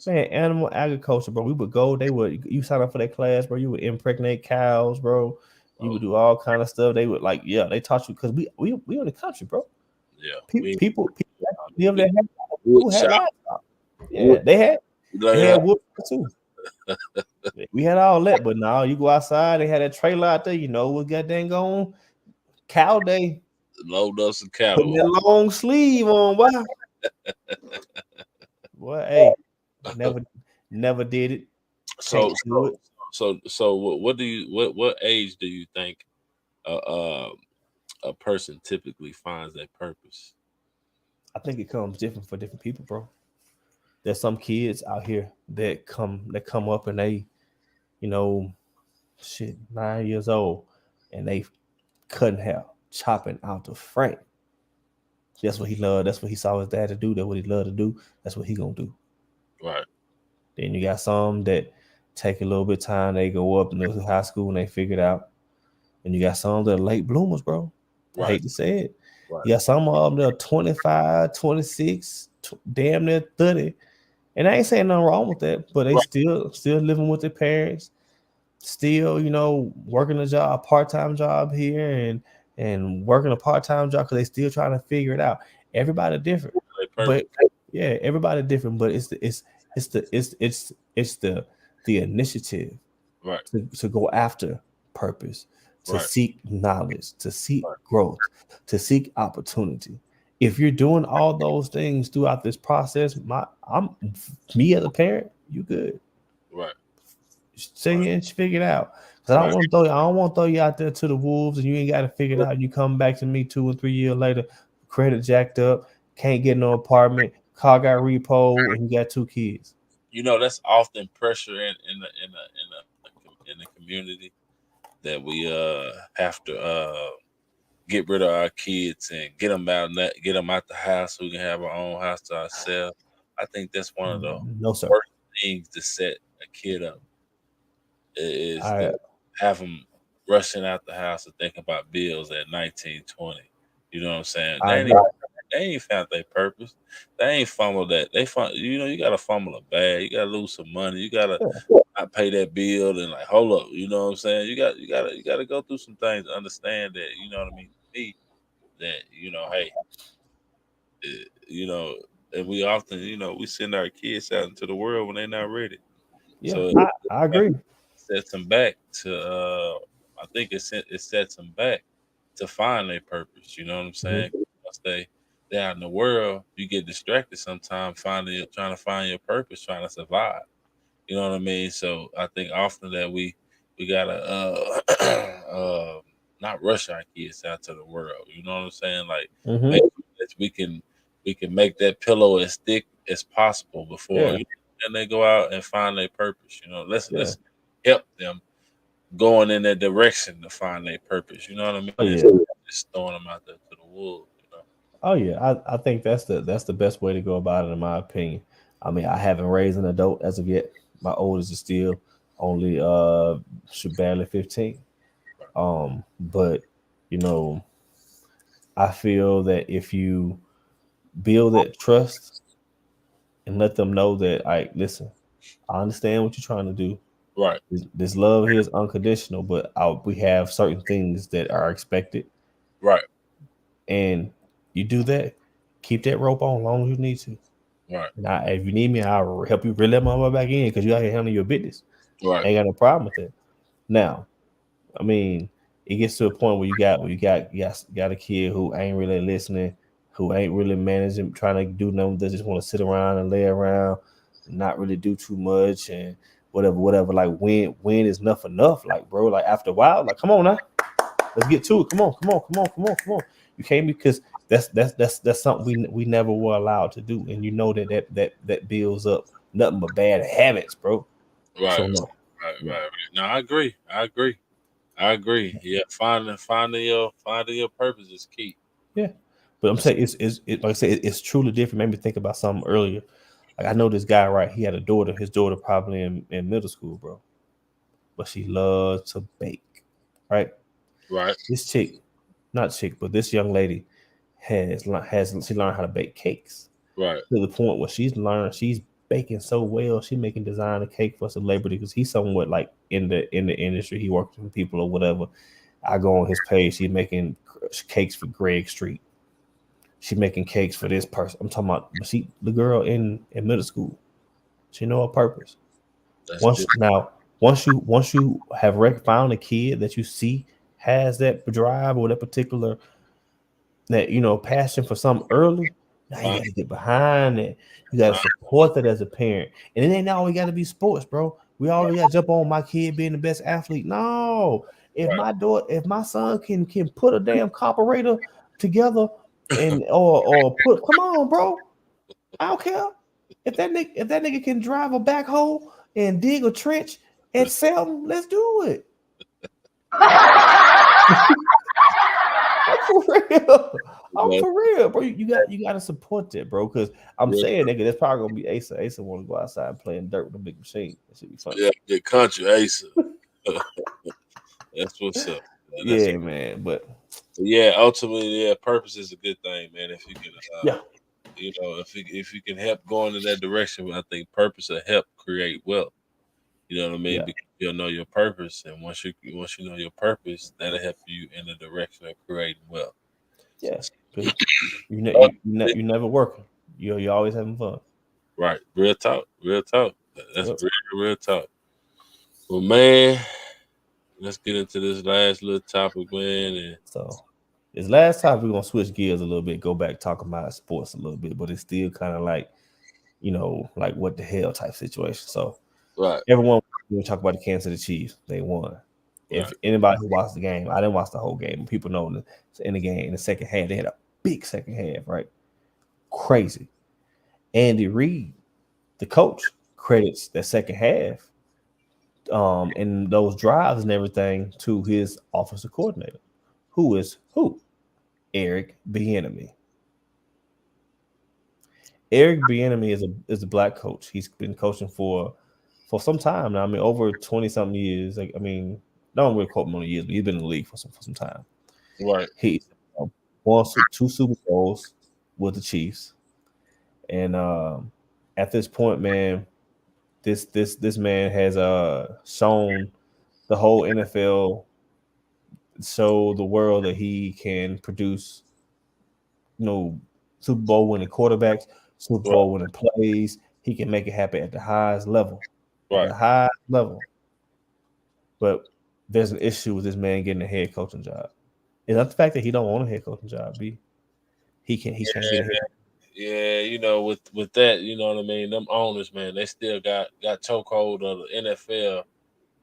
Animal agriculture, bro. We would go. You sign up for that class, bro. You would impregnate cows, bro. You would do all kind of stuff. They would they taught you because we in the country, bro. Yeah, people live there. Who had livestock? Yeah, they had wood too. We had all that, but now you go outside. They had that trailer out there. You know what goddamn going. Cow Day. Load up some Putting cattle. that long sleeve on. Wow. Well, hey, never did it. So Can't do it. what age do you think a person typically finds their purpose? I think it comes different for different people, bro. There's some kids out here that come up and they, you know, 9 years old, and they cutting hair, chopping out the frame. That's what he loved. That's what he saw his dad to do. That's what he loved to do. That's what he gonna do. Right. Then you got some that take a little bit of time. They go up into high school and they figure it out. And you got some that are late bloomers, bro. I hate to say it. Right. You got some of them that are 25, 26, damn near 30. And I ain't saying nothing wrong with that, but they still living with their parents, still, working a job, part-time job here and working a part-time job because they still trying to figure it out. Everybody different. But yeah, everybody different, but it's the initiative, right, to go after purpose, to seek knowledge, to seek growth, to seek opportunity. If you're doing all those things throughout this process, me as a parent, you good. Right. Stay and figure it out. Because I don't want to throw you out there to the wolves and you ain't got to figure it out. And you come back to me 2 or 3 years later, credit jacked up, can't get no apartment, car got repoed, and you got 2 kids. That's often pressure in the community that we have to get rid of our kids and get them out the house so we can have our own house to ourselves. I think that's one of the worst things to set a kid up is to have them rushing out the house and thinking about bills at 19, 20. You know what I'm saying? They ain't found their purpose. They ain't fumbled that. You got to fumble a bag. You got to lose some money. You got to not pay that bill and hold up. You know what I'm saying? You got to go through some things to understand that. You know what I mean? Me, that hey, and we often we send our kids out into the world when they're not ready. Yeah, so I agree. Sets them back to I think it sets them back to find their purpose. You know what I'm saying? Once they're out in the world, you get distracted sometimes trying to find your purpose, trying to survive. You know what I mean? So I think often that we gotta not rush our kids out to the world. You know what I'm saying? Make sure that we can make that pillow as thick as possible before and they go out and find their purpose. Let's help them going in that direction to find their purpose. You know what I mean? Just throwing them out there to the wolves. Oh yeah, I think that's the best way to go about it, in my opinion. I mean, I haven't raised an adult as of yet. My oldest is still only barely 15. But I feel that if you build that trust and let them know that, listen, I understand what you're trying to do. Right. This love here is unconditional, but we have certain things that are expected. Right. And you do that, keep that rope on as long as you need to. Right. Now, if you need me, I'll help you reel that mama back in because you out here handling your business. Right. Ain't got no problem with that. Now, I mean, it gets to a point where you got a kid who ain't really listening, who ain't really managing, trying to do nothing. They just want to sit around and lay around, and not really do too much and whatever. Like when is enough? Like, bro, after a while, come on now, let's get to it. Come on. You can't, because that's something we never were allowed to do, and that builds up nothing but bad habits, bro. Right. So, no. Right. No, I agree. Yeah, finding your purpose is key. Yeah, but I'm saying it's like I said, it's truly different. Made me think about something earlier. I know this guy, right? He had a daughter. His daughter probably in middle school, bro. But she loves to bake, right? Right. This this young lady she learned how to bake cakes. Right. To the point where she's baking so well, she making designer cake for a celebrity because he's somewhat in the industry. He works with people or whatever. I go on his page. She's making cakes for Greg Street. She making cakes for this person. I'm talking about the girl in middle school. She know her purpose. Once you have found a kid that you see has that drive or that particular passion for something early, now you got to get behind it. You got to support that as a parent. And it ain't always got to be sports, bro. We always got to jump on my kid being the best athlete. No, if my son can put a damn carburetor together and or put, come on, bro. I don't care if that nigga can drive a backhoe and dig a trench and sell them. Let's do it. I'm for real, bro. You got to support that, bro. Because I'm saying, nigga, that's probably gonna be Asa. Asa want to go outside and playing dirt with a big machine. That should be fun. Yeah, good country, Asa. That's what's up. Man. But yeah, ultimately, purpose is a good thing, man. If you can, if you can help go into that direction, I think purpose will help create wealth. You know what I mean? Yeah. Because you'll know your purpose, and once you know your purpose, that'll help you in the direction of creating wealth. Yeah, you never working. You're always having fun. Right. Real talk. That's real talk. Well, man, let's get into this last little topic, man. And so this last topic, we're gonna switch gears a little bit, go back talking about sports a little bit, but it's still kind of like, like what the hell type situation. So right. Everyone will talk about the Kansas City Chiefs. They won. If anybody who watched the game, I didn't watch the whole game. People know in the game, in the second half, they had a big second half, right? Crazy. Andy Reid, the coach, credits that second half, and those drives and everything to his offensive coordinator, who is Eric Bieniemy. Eric Bieniemy is a black coach. He's been coaching for some time now. I mean, over 20-something years. Like, I mean, don't really quote him on the years, but he's been in the league for some time. Right. He won 2 Super Bowls with the Chiefs, and at this point, man, this man has shown the whole NFL, show the world that he can produce, Super Bowl winning quarterbacks, Super Bowl winning plays. He can make it happen at the highest level. Right. At the highest level. But there's an issue with this man getting a head coaching job. It's not the fact that he don't want a head coaching job, B. He can't get a head. Yeah, with that, you know what I mean? Them owners, man, they still got chokehold of the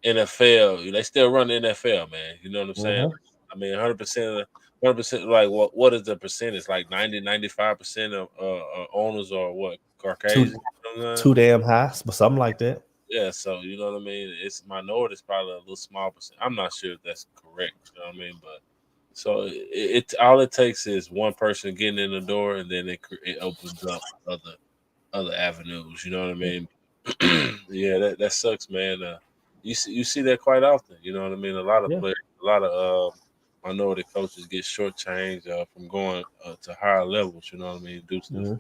NFL. They still run the NFL, man. You know what I'm saying? I mean, 100%, like what is the percentage? Like 90-95% of owners are what? Caucasian? Too damn high, but something like that. Yeah, so you know what I mean? It's minorities, probably a little small percent. I'm not sure if that's correct, you know what I mean? But so it all it takes is one person getting in the door, and then it opens up other avenues. You know what I mean? Yeah, that sucks, man. You see that quite often. You know what I mean? A lot of players, a lot of minority coaches get shortchanged from going to higher levels. You know what I mean? Due to the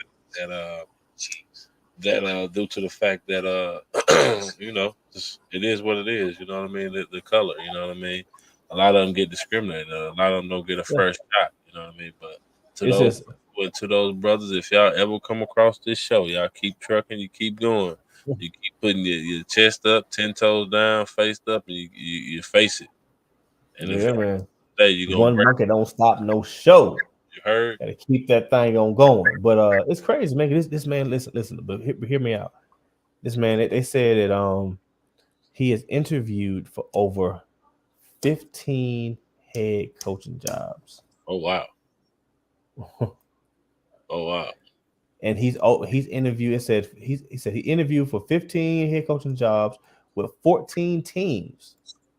due to the fact that it is what it is. You know what I mean? The color. You know what I mean? A lot of them get discriminated. A lot of them don't get a first shot. You know what I mean? But to those brothers, if y'all ever come across this show, y'all keep trucking. You keep going. You keep putting your chest up, 10 toes down, faced up, and you face it. And man. You go. One monkey don't stop no show. You heard? Gotta keep that thing on going. But it's crazy, man. This man, listen, but hear me out. This man, they said that he has interviewed for over 15 head coaching jobs. Oh wow. Oh wow. And he's interviewed. It said he interviewed for 15 head coaching jobs with 14 teams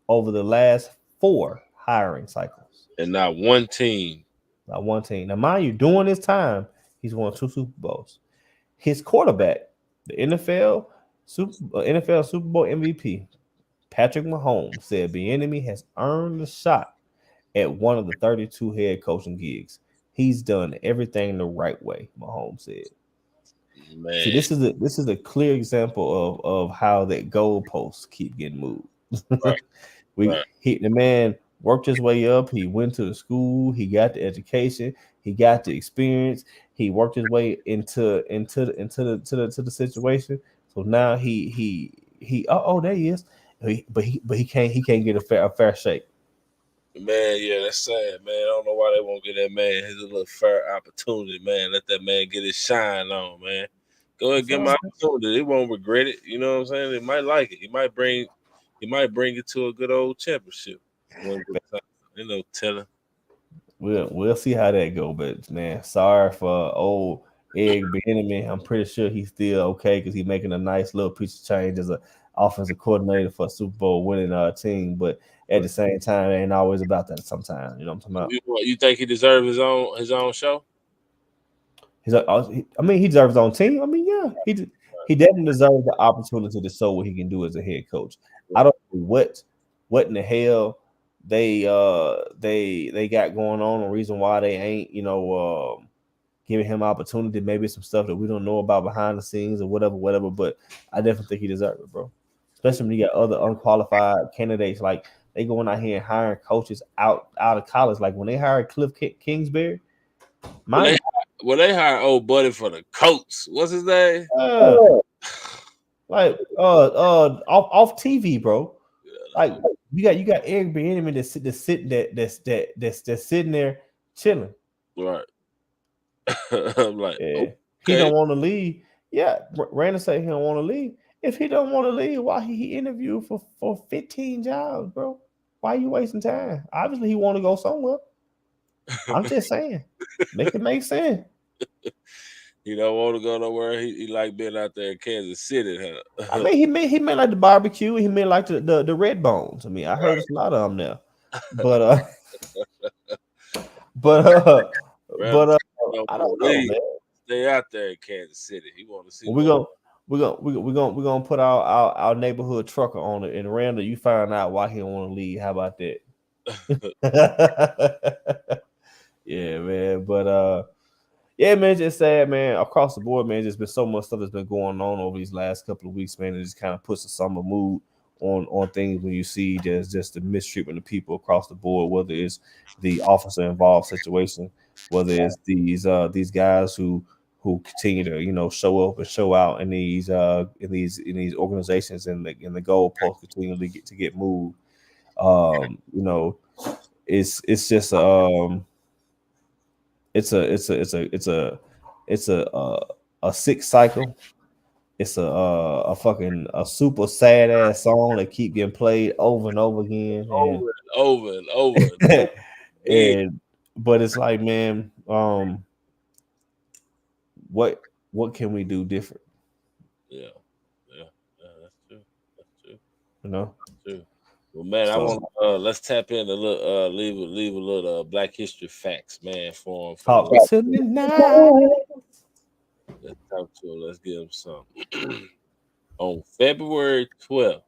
over the last 4 hiring cycles. And not one team. Not one team. Now, mind you, during this time, he's won 2 Super Bowls. His quarterback, the NFL Super Bowl MVP, Patrick Mahomes, said Bieniemy has earned a shot at one of the 32 head coaching gigs. He's done everything the right way, Mahomes said. Man. See, this is a clear example of how that goalposts keep getting moved. Right. The man worked his way up. He went to the school. He got the education. He got the experience. He worked his way into the situation. So now he there he is. But he can't get a fair shake. Man, yeah, that's sad, man. I don't know why they won't get that man his little fair opportunity, man. Let that man get his shine on, man. Go ahead, give him an opportunity. He won't regret it. You know what I'm saying? He might like it. He might bring it to a good old championship. One good time. You know, telling. We'll see how that go, but man, sorry for old Eric Bieniemy. I'm pretty sure he's still okay because he's making a nice little piece of change as an offensive coordinator for a Super Bowl winning team. But at the same time, it ain't always about that. Sometimes, you know what I'm talking about. You think he deserves his own show? I mean, he deserves his own team. I mean, yeah, he definitely deserves the opportunity to show what he can do as a head coach. I don't know what in the hell they got going on. The reason why they ain't, giving him opportunity. Maybe some stuff that we don't know about behind the scenes or whatever. But I definitely think he deserves it, bro. Especially when you got other unqualified candidates. Like they going out here and hiring coaches out of college. Like when they hired Cliff Kingsbury, they hired old buddy for the Colts. What's his name? Like off TV, bro. Like you got Eric Bieniemy that's sitting there chilling. Right. I'm like, okay. He don't want to leave. Yeah, Randall said he don't want to leave. If he don't want to leave, why he interviewed for 15 jobs, bro? Why are you wasting time? Obviously, he want to go somewhere. I'm just saying, make it make sense. He don't want to go nowhere. He like being out there in Kansas City, huh? I mean, he may like the barbecue. He may like the red bones. I mean, I heard there's a lot of them there, but I don't know, man. Stay out there in Kansas City. He want to see. We're gonna put our neighborhood trucker on it, and Randall, you find out why he don't want to leave. How about that? Yeah, man. But yeah, man, just sad, man. Across the board, man, there's been so much stuff that's been going on over these last couple of weeks, man. It just kind of puts a summer mood on things when you see there's just the mistreatment of people across the board, whether it's the officer involved situation, whether it's these guys who continue to show up and show out in these organizations, and the goalposts continue to get moved. It's just it's a sick cycle. It's a fucking super sad ass song that keep getting played over and over again, over and over. But it's like, man, what can we do different? Yeah, that's true. You know. That's true. Well, man, I want let's tap in a little, leave a little Black History facts, man. For talk to me now. Let's talk to him. Let's give him some. On February 12th,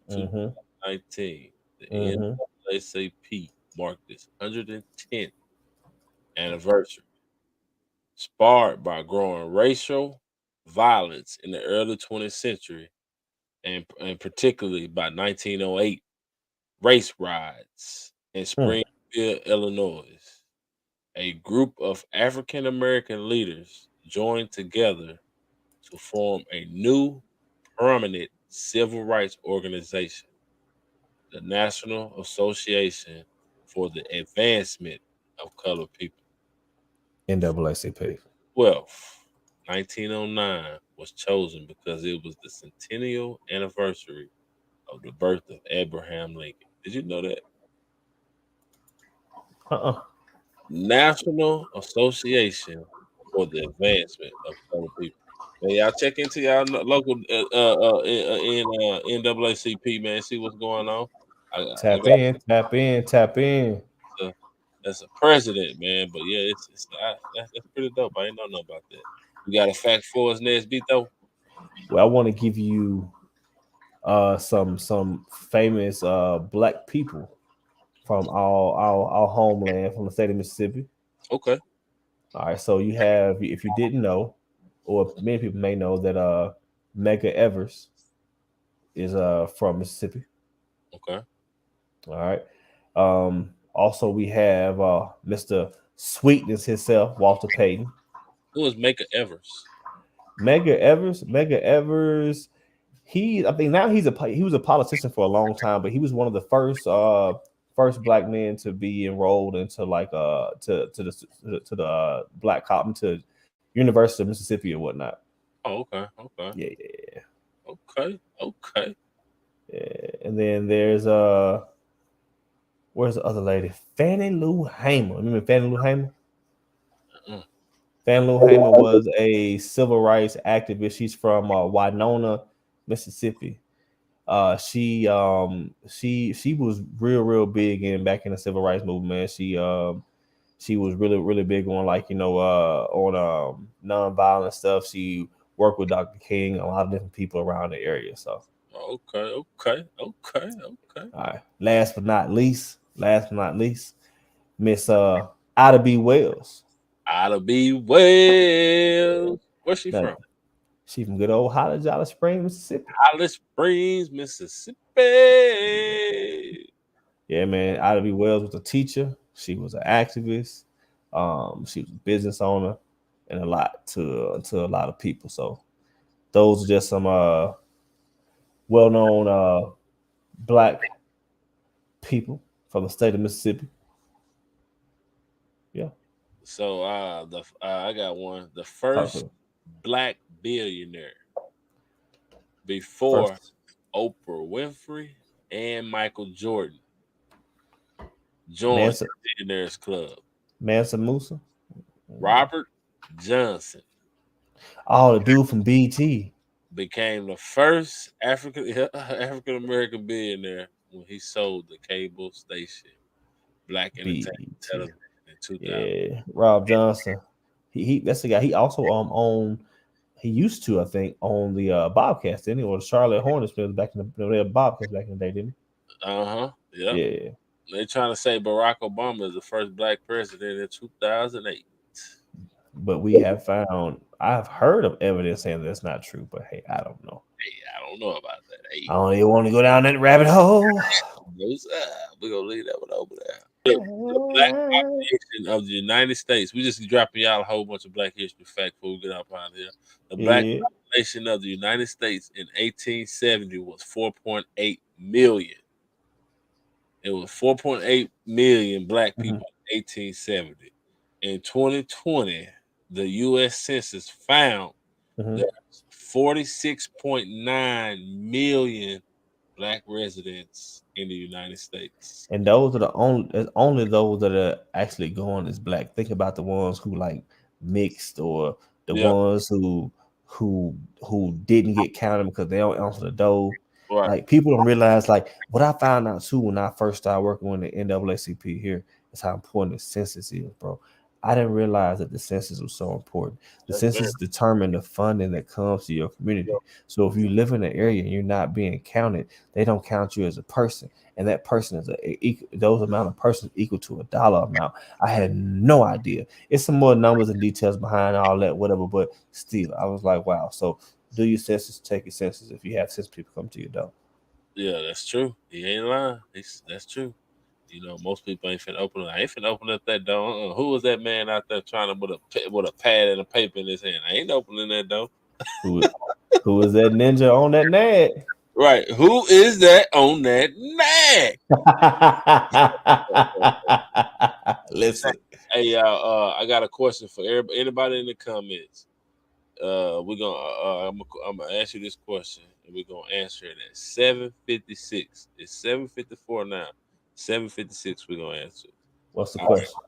2019, the NAACP marked its 110th anniversary, sparred by growing racial violence in the early 20th century, and particularly by 1908 race riots in Springfield, Illinois. A group of African American leaders joined together to form a new permanent civil rights organization, the National Association for the Advancement of Colored People. NAACP. 1909 was chosen because it was the centennial anniversary of the birth of Abraham Lincoln. Did you know that? National Association for the Advancement of Colored People. Man, y'all check into y'all local NAACP, man. See what's going on. Tap in. That's a president, man. But yeah, that's pretty dope. I ain't know nothing about that. You got a fact for us, Nesby, though? Well, I want to give you some famous black people from our homeland, from the state of Mississippi. Okay. All right. So you have, if you didn't know, or many people may know, that Medgar Evers is from Mississippi. Okay. All right. Also, we have Mr. Sweetness himself, Walter Payton. Who is Medgar Evers? Medgar Evers. I think now he was a politician for a long time, but he was one of the first first black men to be enrolled into like to the black cotton to University of Mississippi or whatnot. Oh, okay. Yeah. Okay. Yeah. And then there's where's the other lady? Fannie Lou Hamer. Remember Fannie Lou Hamer? Mm. Fannie Lou Hamer was a civil rights activist. She's from Winona, Mississippi. She was real big back in the civil rights movement. She was really big on on nonviolent stuff. She worked with Dr. King, a lot of different people around the area. So Okay. all right. Last but not least, Miss Ida B. Wells. Ida B. Wells. Where's she from? She from good old Holly Springs, Mississippi. Holly Springs, Mississippi. Yeah, man. Ida B. Wells was a teacher. She was an activist. She was a business owner, and a lot to a lot of people. So those are just some well-known black people from the state of Mississippi. Yeah. So I got one. The first black billionaire before Oprah Winfrey and Michael Jordan joined the Billionaires Club. Mansa Musa. Robert Johnson. Oh, the dude from BT became the first African American billionaire when he sold the cable station Black Entertainment Television in 2000. Yeah, Rob Johnson. He that's the guy. He also owned. He used to, I think, own the Bobcats, didn't he? Or the Charlotte Hornets back in the Bobcats back in the day, didn't he? Yeah. Yeah. They're trying to say Barack Obama is the first black president in 2008. But we have found, I've heard of evidence saying that's not true, but hey, I don't know. I don't know about that. Hey. I don't even want to go down that rabbit hole. We're going to leave that one over there. The black population of the United States. We just dropping y'all a whole bunch of black history facts before we get up out of here. The black population of the United States in 1870 was 4.8 million. It was 4.8 million black people in 1870. In 2020, the U.S. Census found there's 46.9 million black residents in the United States. And those are only those that are actually going as black. Think about the ones who like mixed or the ones who didn't get counted because they don't answer the door. Right. Like people don't realize, like what I found out too when I first started working with the NAACP here is how important the census is, bro. I didn't realize that the census was so important. The census determines the funding that comes to your community. So if you live in an area and you're not being counted, they don't count you as a person. And that person is those amount of persons equal to a dollar amount. I had no idea. It's some more numbers and details behind all that, whatever. But still, I was like, wow. So do your census, take your census if you have census people come to your door. Yeah, that's true. He ain't lying. That's true. You know, most people ain't finna open it. I ain't finna open up that door. Who was that man out there trying to with a pad and a paper in his hand? I ain't opening that door. Who is that ninja on that nag? Right. Who is that on that nag? Listen. Hey, y'all. I got a question for anybody in the comments. I'm gonna ask you this question, and we're gonna answer it at 7:56. It's 7:54 now. 7:56. We're gonna answer. What's the question?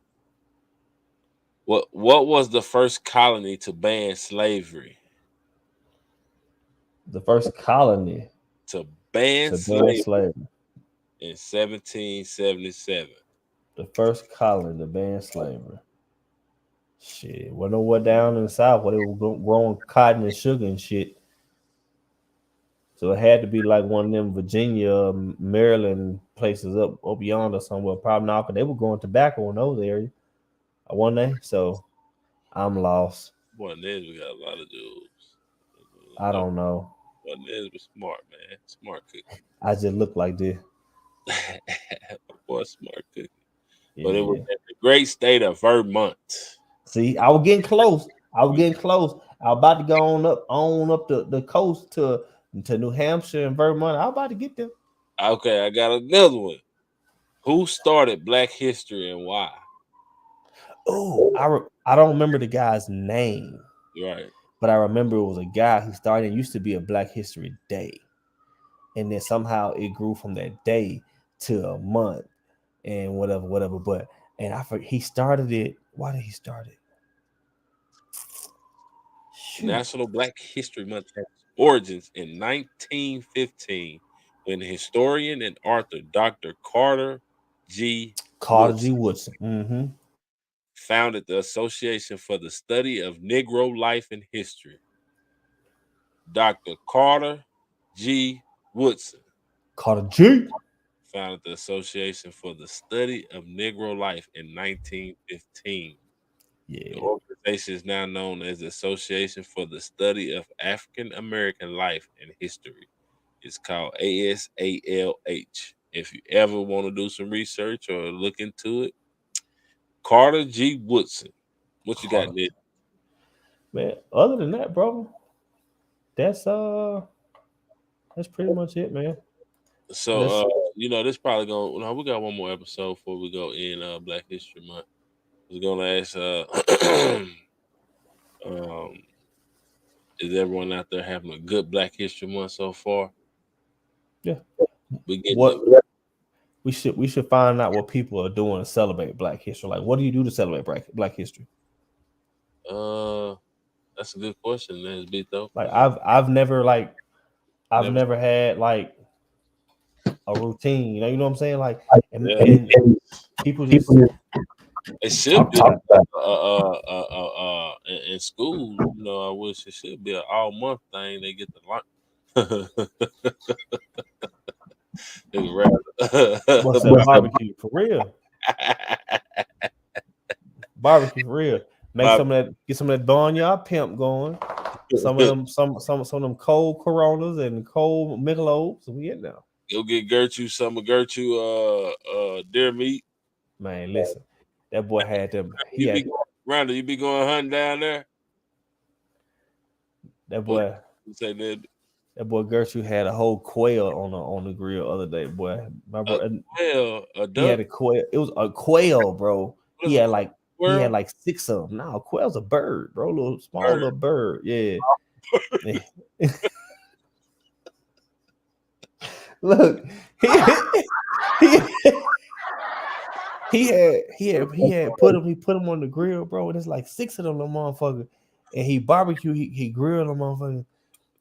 What was the first colony to ban slavery? The first colony to ban slavery in 1777. The first colony to ban slavery. Shit, we know what down in the South where they were growing cotton and sugar and shit. So it had to be like one of them Virginia, Maryland places up yonder somewhere. Probably not, because they were growing tobacco in those areas. One day, so I'm lost. Boy, Nez, we got a lot of dudes. I don't know. Boy, Nez was smart, man. Smart cookie. I just look like this. Boy, smart cookie. Yeah. But it was in the great state of Vermont. See, I was getting close. I was about to go on up the coast to New Hampshire and Vermont. I was about to get there. Okay, I got another one. Who started Black History and why? Oh, I don't remember the guy's name, Right. but I remember it was a guy who started. It used to be a Black History Day, and then somehow it grew from that day to a month and whatever. But he started it. Why did he start it? Shoot. National Black History Month has origins in 1915 when historian and author Dr. Carter G. Woodson. Mm-hmm. Founded the Association for the Study of Negro Life and History. Dr. Carter G. Woodson. Carter G. Founded the Association for the Study of Negro Life in 1915. Yeah. The organization is now known as the Association for the Study of African American Life and History. It's called ASALH. If you ever want to do some research or look into it, Carter G. Woodson. What you got, Nick? Man, other than that, bro, that's pretty much it, man. So this probably gonna we got one more episode before we go in Black History Month. I was gonna ask is everyone out there having a good Black History Month so far? Yeah. We should find out what people are doing to celebrate Black History. Like, what do you do to celebrate Black History? That's a good question, man. Though. Like, I've never had like a routine. You know what I'm saying? Like, and people just it should be in school. You know, I wish it should be an all month thing. They get to learn. What's that barbecue for real? Barbecue for real. Get some of that Barnyard Pimp going. Some of them cold Coronas and cold Michelobs. We in now. Go get Gertrude some of Gertrude deer meat. Man, listen, that boy had them. Randall, you be going hunting down there? That boy. Say that. That boy Gertrude had a whole quail on the grill the other day, boy. My bro, he had a quail. It was a quail, bro. He had like 6 of them. No, quail's a bird, bro. Little bird. Yeah. Look, he put him on the grill, bro. And it's like 6 of them, motherfucker. And he barbecue. He grilled them, motherfucker.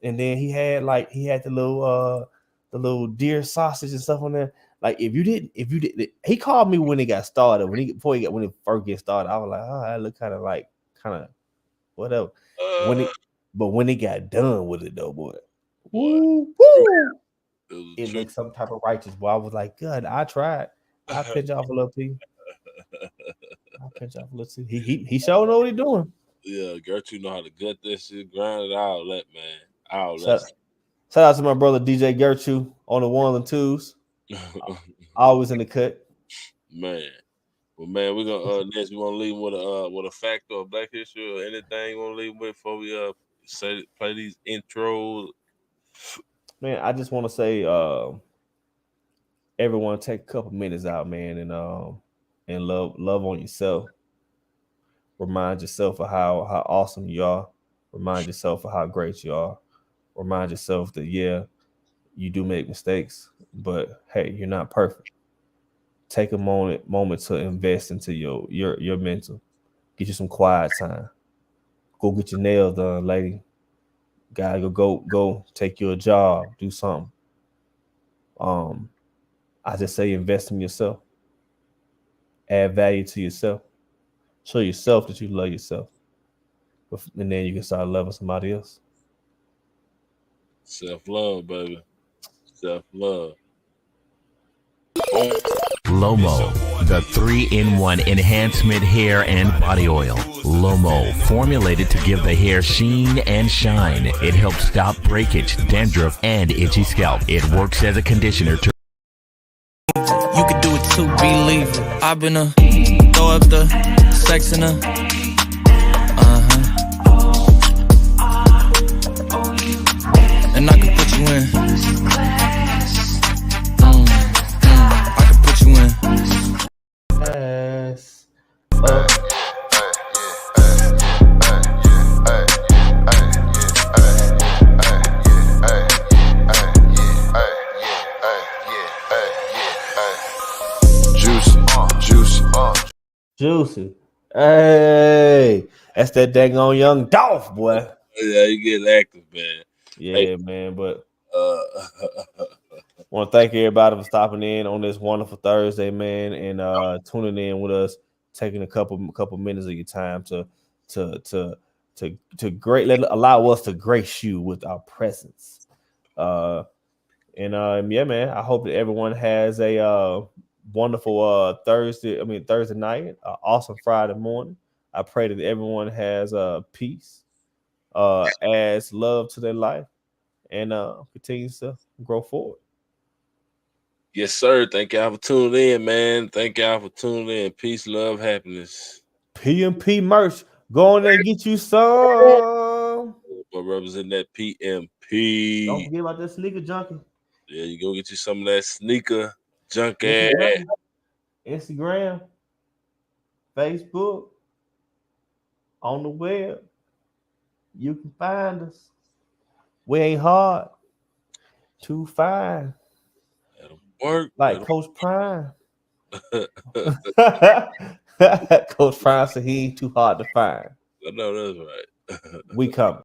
And then he had the little deer sausage and stuff on there. Like if you didn't, he called me when it got started. When it first get started, I was like, oh, I look kind of whatever. When it got done with it though, boy, woo, it looked some type of righteous. Boy, I was like, good. I tried. I pinch off a little piece. He sure know what he doing. Yeah, Gertrude know how to gut this shit, grind it all that, man. Shout out to my brother DJ Gertrude on the 1s and 2s. Always in the cut. Man. Well, man, we're gonna next we want to leave with a fact or Black History or anything you want to leave with before we play these intros. Man, I just want to say everyone take a couple minutes out, man, and love on yourself. Remind yourself of how awesome you are. Remind yourself of how great you are. Remind yourself that, yeah, you do make mistakes, but hey, you're not perfect. Take a moment to invest into your mental. Get you some quiet time. Go get your nails done, lady. Gotta go take you a job, do something. I just say invest in yourself. Add value to yourself. Show yourself that you love yourself. And then you can start loving somebody else. Self-love, baby. Self-love. Lomo, the 3-in-1 enhancement hair and body oil. Lomo, formulated to give the hair sheen and shine. It helps stop breakage, dandruff, and itchy scalp. It works as a conditioner to... You could do it too, believe it. I've been throw up the sex in and I can put you in. I can put you in. Juicy. Hey, that's that dang on young Dolph, boy. Yeah, you get active, man. Yeah, Hey. man. But Uh, want to thank everybody for stopping in on this wonderful Thursday, man, and tuning in with us, taking a couple minutes of your time to allow us to grace you with our presence. Yeah, man, I hope that everyone has a wonderful Thursday night, awesome Friday morning. I pray that everyone has peace, adds love to their life, and continues to grow forward. Yes, sir. Thank y'all for tuning in, man. Thank y'all for tuning in. Peace, love, happiness. PMP merch. Go on there and get you some. But represent that PMP. Don't forget about that sneaker junkie. Yeah, you go get you some of that sneaker junk ass. Instagram, Facebook, on the web. You can find us. We ain't hard to find. That'll work. Like Coach Prime. Coach Prime said he ain't too hard to find. I know that's right. We coming.